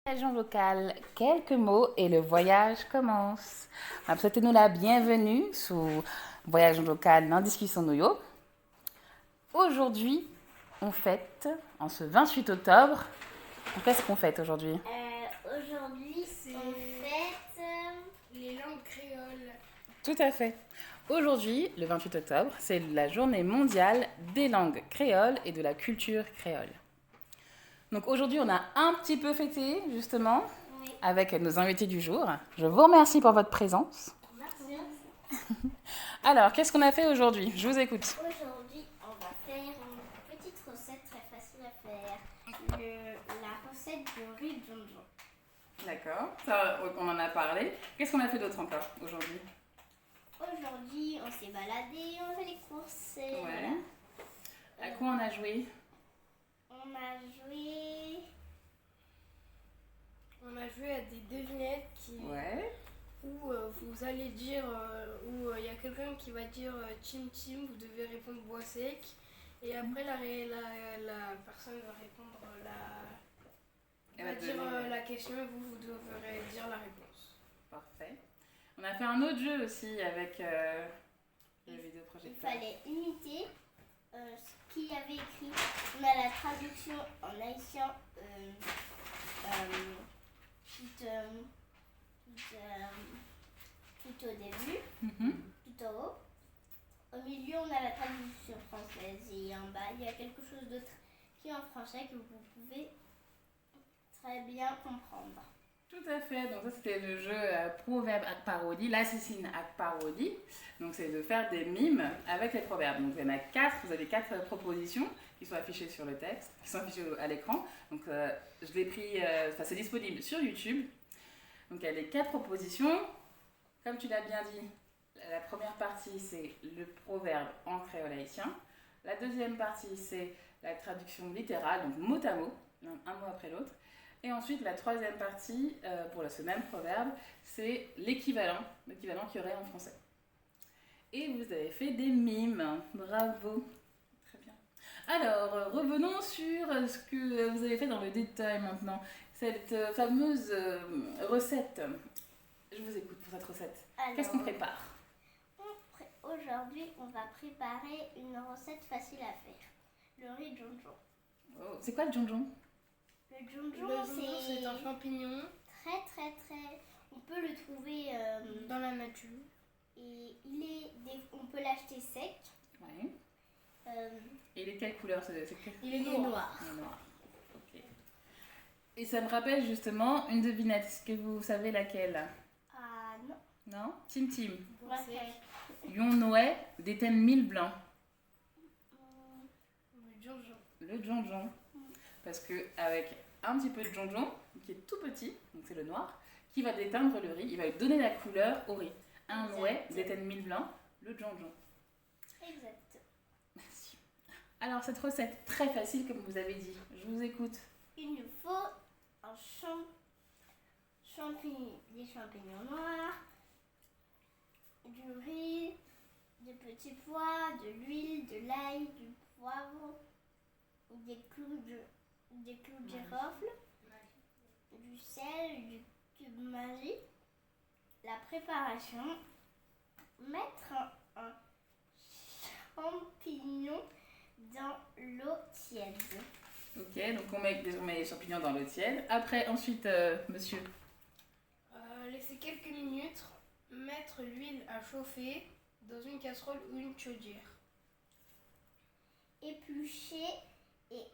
Voyage vocal, quelques mots et le voyage commence. Souhaitez-nous la bienvenue sous Voyage vocal dans discussion Noyo. Aujourd'hui, on fête, en ce 28 octobre, qu'est-ce qu'on fête aujourd'hui? Aujourd'hui, on fête les langues créoles. Tout à fait. Aujourd'hui, le 28 octobre, c'est la journée mondiale des langues créoles et de la culture créole. Donc aujourd'hui, on a un petit peu fêté, justement, oui. avec nos invités du jour. Je vous remercie pour votre présence. Merci. Alors, qu'est-ce qu'on a fait aujourd'hui? Je vous écoute. Aujourd'hui, on va faire une petite recette très facile à faire. La recette du riz jonjon. D'accord, ça, on en a parlé. Qu'est-ce qu'on a fait d'autre encore aujourd'hui? Aujourd'hui, on s'est baladé, on a fait les courses. Ouais. Voilà. À quoi on a joué? On a joué... On a joué à des devinettes Ouais. où vous allez dire, où il y a quelqu'un qui va dire Tim Tim, vous devez répondre bois sec. Et après, la personne va répondre la question et vous devrez dire la réponse. Parfait. On a fait un autre jeu aussi avec le vidéoprojecteur. Il fallait imiter ce qu'il y avait écrit. On a la traduction en haïtien tout au début, tout en haut. Au milieu, on a la traduction française et en bas, il y a quelque chose d'autre qui est en français que vous pouvez très bien comprendre. Tout à fait. Donc ça, c'était le jeu proverbe à parodie, l'assassin à parodie. Donc c'est de faire des mimes avec les proverbes. Donc il y en a 4. Vous avez 4 propositions qui sont affichées sur le texte, qui sont affichées à l'écran. Donc je l'ai pris, c'est disponible sur YouTube. Donc il y a les 4 propositions. Comme tu l'as bien dit, la première partie c'est le proverbe en créole haïtien. La deuxième partie c'est la traduction littérale, donc mot à mot, un mot après l'autre. Et ensuite, la troisième partie, pour ce même proverbe, c'est l'équivalent qu'il y aurait en français. Et vous avez fait des mimes. Bravo. Très bien. Alors, revenons sur ce que vous avez fait dans le détail maintenant. Cette fameuse recette. Je vous écoute pour cette recette. Alors, qu'est-ce qu'on prépare? Aujourd'hui, on va préparer une recette facile à faire. Le riz jonjon. Oh, c'est quoi le jonjon? Le jonjon, c'est un champignon. Très. On peut le trouver dans la nature. Et on peut l'acheter sec. Ouais. Et il est quelle couleur? Il est noir. Il est noir. Ok. Et ça me rappelle justement une devinette. Est-ce que vous savez laquelle? Ah non. Non? Tim Tim. Ouais. Yon Noé des thèmes mille blancs. Le jonjon. Le jonjon. Parce qu'avec un petit peu de jonjon, qui est tout petit, donc c'est le noir, qui va déteindre le riz, il va lui donner la couleur au riz. Un Noé des thèmes mille blancs, le jonjon. Exact. Merci. Alors cette recette, très facile comme vous avez dit, je vous écoute. Il nous faut des champignons noirs, du riz, des petits pois, de l'huile, de l'ail, du poivre, des clous de girofle, du sel, du cube magie. La préparation, mettre un champignon dans l'eau tiède. Ok, donc on met les champignons dans l'eau tiède. Après, ensuite, monsieur. Laisser quelques minutes, mettre l'huile à chauffer dans une casserole ou une chaudière. Éplucher et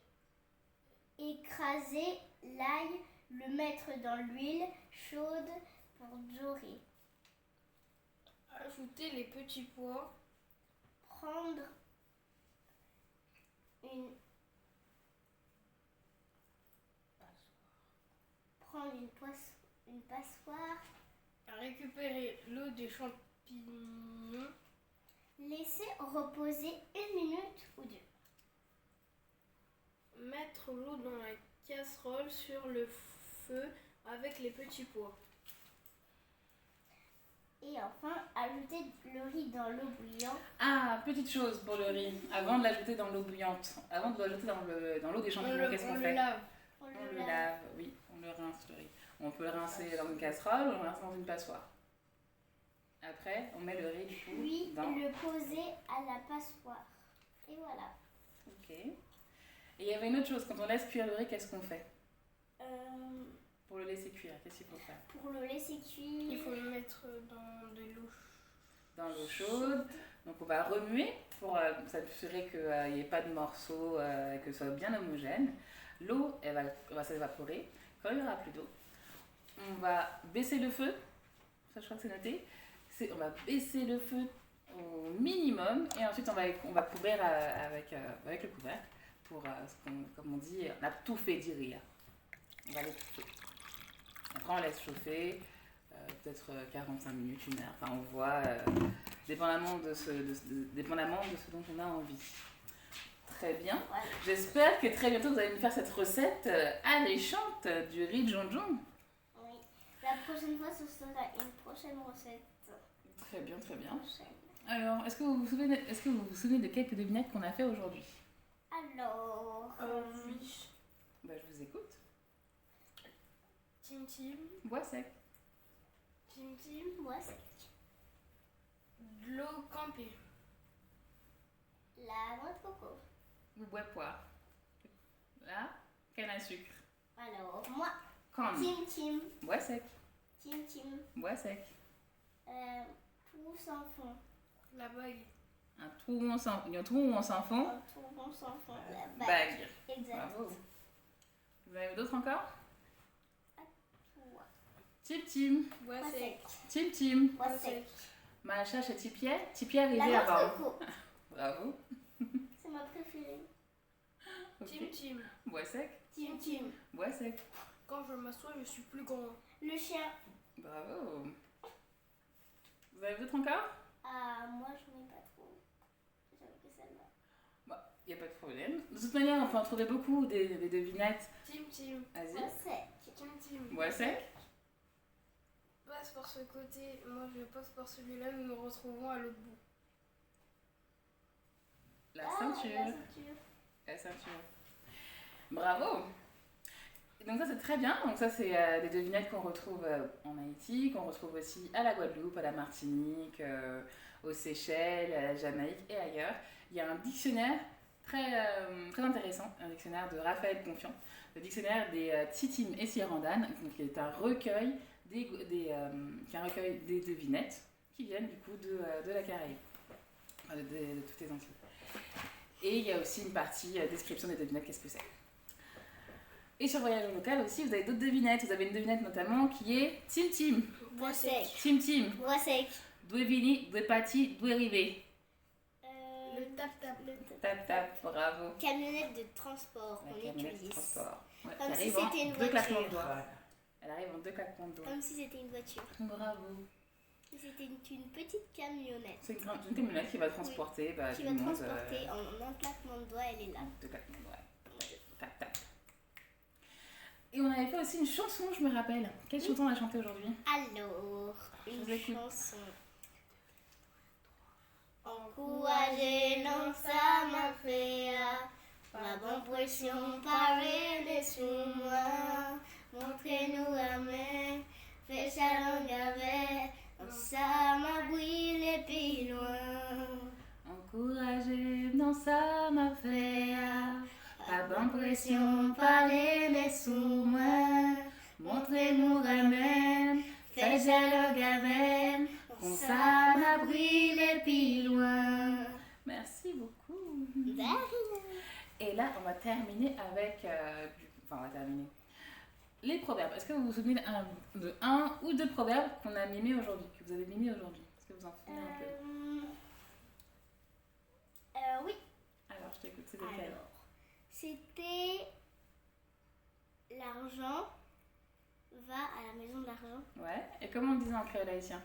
écraser l'ail, le mettre dans l'huile chaude pour dorer. Ajouter les petits pois. Prendre une passoire. Récupérer l'eau des champignons. Laisser reposer 1 minute ou 2. Mettre l'eau dans la casserole sur le feu avec les petits pois. Et enfin, ajouter le riz dans l'eau bouillante. Ah, petite chose pour le riz. Avant de l'ajouter dans l'eau bouillante, avant de l'ajouter dans l'eau des champignons, qu'est-ce qu'on fait? On le lave. On le lave, oui. On le rince, le riz. On peut le rincer dans une casserole ou on le rince dans une passoire. Après, on met le riz du coup Puis dans... le poser à la passoire. Et voilà. Ok. Et il y avait une autre chose, quand on laisse cuire le riz, qu'est-ce qu'on fait? Pour le laisser cuire, qu'est-ce qu'il faut faire? Pour le laisser cuire, il faut le mettre dans de l'eau. Dans l'eau chaude. Donc on va remuer pour s'assurer qu'il n'y ait pas de morceaux et que ce soit bien homogène. L'eau, elle va s'évaporer. Quand il n'y aura plus d'eau, on va baisser le feu. Ça, je crois que c'est noté. On va baisser le feu au minimum et ensuite on va couvrir avec le couvercle pour, comme on dit, on a tout fait du riz. On va l'étouffer. Après on laisse chauffer, peut-être 45 minutes, 1 heure. Enfin on voit, dépendamment de ce dont on a envie. Très bien. Ouais. J'espère que très bientôt vous allez nous faire cette recette alléchante du riz Jonjon. Oui. La prochaine fois, ce sera une prochaine recette. Très bien, très bien. Alors, est-ce que vous vous souvenez de quelques devinettes qu'on a fait aujourd'hui? Alors, Oui. Bah, je vous écoute. Tim Tim. Bois sec. Tim Tim, bois sec. De l'eau campée. La noix de coco. Ou bois poire. Là, canne à sucre. Alors, moi, Corne. Tim Tim. Bois sec. Tim Tim. Bois sec. Tout sans fond. La bague. Un trou où on s'en fond. Un tout sans fond. La Bague. Exact. Bravo. Vous en avez d'autres encore? Toi. Tim Tim. Bois Bois sec. sec. Tim Tim. Bois sec. Macha chez Tipier. Tipier arrivé La noix de avant. coco. Bravo. C'est ma préférée. Ok. Tim Tim. Bois sec. Tim Tim. Bois sec. Quand je m'assois, je suis plus grand. Le chien. Bravo. Vous avez d'autres encore? Ah, moi, j'en ai pas trop. J'avoue que celle-là. Bah, il n'y a pas de problème. De toute manière, on peut en trouver beaucoup des devinettes. Tim Tim. Vas-y. Bois sec. Tim Tim. Bois sec. Passe par ce côté, moi je passe par celui-là, nous nous retrouvons à l'autre bout. La Ah, ceinture. la ceinture. La ceinture. Bravo. Et donc ça c'est très bien. Donc ça c'est des devinettes qu'on retrouve en Haïti, qu'on retrouve aussi à la Guadeloupe, à la Martinique, aux Seychelles, à la Jamaïque et ailleurs. Il y a un dictionnaire très, très intéressant, un dictionnaire de Raphaël Confiant, le dictionnaire des Titim et Sirandan, qui est un recueil des devinettes qui viennent du coup de la Caraïbe, enfin, de toutes les Antilles. Et il y a aussi une partie description des devinettes, qu'est-ce que c'est. Et sur Voyage au local aussi, vous avez d'autres devinettes. Vous avez une devinette notamment qui est Tim Tim. Bois sec. Tim Tim. Bois sec. D'où est vini, d'où est parti, d'où est arrivé. Le tap-tap. Tap tap, bravo. Camionnette de transport La qu'on camionnette de utilise. transport. Ouais, Comme qui si arrive en c'était une 2 claquements de voiture. doigts. Elle arrive en 2 claquements de doigts. Comme si c'était une voiture. Bravo. C'était une petite camionnette C'est une camionnette qui va transporter qui du va monde. transporter en un claquement de doigts, elle est là. 2 claquements de doigts. Tap tap. Et on avait fait aussi une chanson, je me rappelle. Quelle chanson on a chanté aujourd'hui? Alors, vous une écoute. chanson. Encourager dans ça m'a fait ma bonne pression parler sur moi. Montrez-nous la main, fais chaleur avec, dans ça m'a brûlé plus loin. Encouragé dans sa m'a fait. Pas bonne pression parler sur moi. Montrez-nous la main, fais dialogue avec. Comme ça m'a brûlé plus loin. Merci beaucoup. Derrière. Et là, on va terminer avec. Enfin, on va terminer. Les proverbes. Est-ce que vous vous souvenez de un ou deux proverbes qu'on a mimés aujourd'hui, que vous avez mimés aujourd'hui? Est-ce que vous en souvenez un peu? Oui. Alors, je t'écoute, c'est lequel? Alors, c'était l'argent va à la maison de l'argent. Ouais. Et comment on disait en créole haïtien?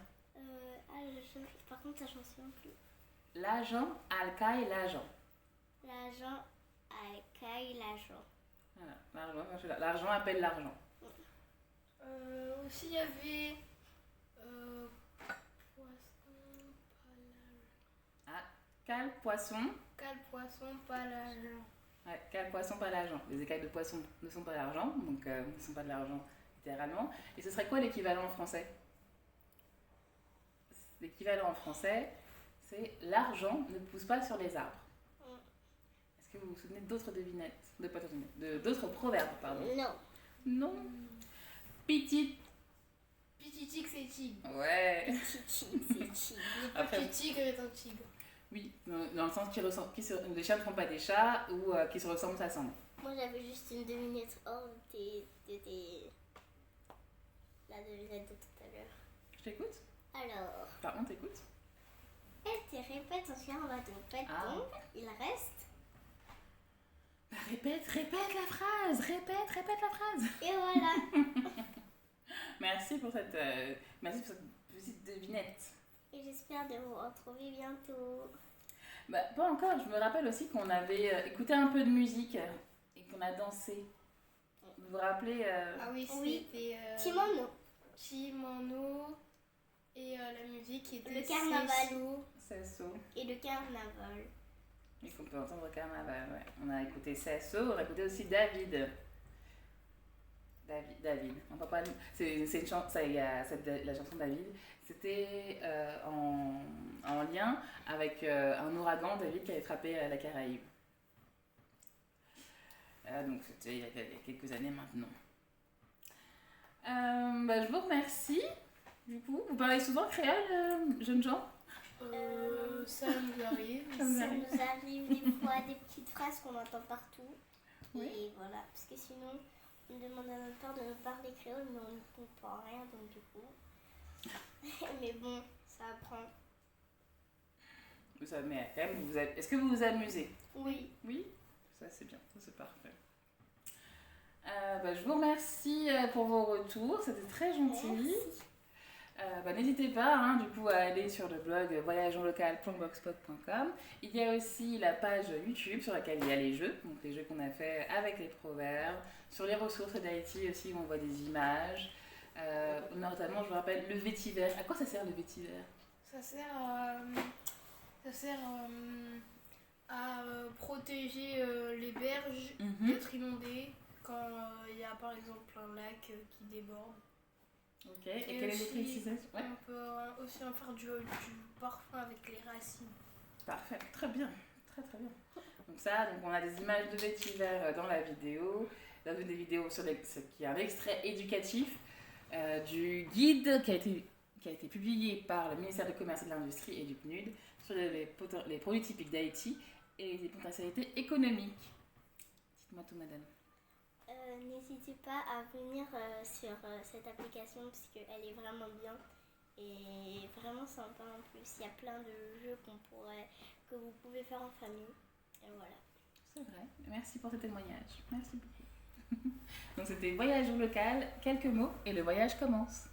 Par contre, ça j'en souviens plus. L'argent, alcaille, l'argent. L'argent accueille l'argent. Voilà, l'argent, moi, je suis là. L'argent appelle l'argent. Aussi, il y avait. Poisson, pas l'argent. Ah, cale, poisson. Quel poisson, pas l'argent. Ouais, car poisson pas l'argent. Les écailles de poisson ne sont pas l'argent, donc ne sont pas de l'argent littéralement. Et ce serait quoi l'équivalent en français? L'équivalent en français, c'est l'argent ne pousse pas sur les arbres. Est-ce que vous vous souvenez d'autres devinettes? D'autres proverbes, pardon? Non. Non. Petite. Petit tigre, c'est tigre. Ouais. Petit tigre, c'est tigre. Après, Petit tigre est un tigre. oui, dans le sens les chats ne font pas des chats ou qui se ressemblent, ça semble. Moi, j'avais juste une devinette hors la devinette de tout à l'heure. Je t'écoute? Alors, Pardon, t'écoutes? elle te répète en suivant va donc il reste. Bah, répète la phrase, répète la phrase. Et voilà. Merci pour cette petite devinette. Et j'espère de vous retrouver bientôt. Bah, pas encore, je me rappelle aussi qu'on avait écouté un peu de musique et qu'on a dansé. Vous vous rappelez Ah oui, Oui. c'était Timon, Timano et la musique était le carnaval. Sesso. Et le carnaval. Et qu'on peut entendre carnaval, ouais. On a écouté Sesso, on a écouté aussi David. David. On peut pas... C'est une chanson, la chanson David, c'était en lien avec un ouragan, David, qui avait frappé la Caraïbe. Donc c'était il y a quelques années maintenant. Bah, je vous remercie. Du coup, vous parlez souvent créole, jeunes gens? Ça nous arrive. Ça nous arrive des fois des petites phrases qu'on entend partout. Oui. Et voilà, parce que sinon, on demande à notre père de nous parler créole, mais on ne comprend rien, donc du coup. Mais bon, ça apprend. Mais quand même, est-ce que vous vous amusez? Oui. Oui? Ça c'est bien, ça c'est parfait. Bah, je vous remercie pour vos retours, c'était très gentil. Merci. N'hésitez pas du coup à aller sur le blog voyageonlocal.blogspot.com. Il y a aussi la page YouTube sur laquelle il y a les jeux, donc les jeux qu'on a fait avec les proverbes, sur les ressources d'Haïti aussi où on voit des images. Notamment, je vous rappelle, le vétiver. À quoi ça sert le vétiver? Ça sert à protéger les berges d'être inondées quand il y a par exemple un lac qui déborde. Ok, et quelle est l'utilisation? Ouais. On peut aussi en faire du parfum avec les racines. Parfait, très bien, très bien. Donc on a des images de vétiver dans la vidéo, dans une des vidéos qui est un extrait éducatif du guide qui a été publié par le ministère du Commerce et de l'Industrie et du PNUD sur les produits typiques d'Haïti et les potentialités économiques. Dites-moi tout, madame. N'hésitez pas à venir sur cette application parce qu'elle est vraiment bien et vraiment sympa en plus. Il y a plein de jeux que vous pouvez faire en famille. Et voilà. C'est vrai. Merci pour ce témoignage. Merci beaucoup. Donc c'était Voyage au local, quelques mots et le voyage commence.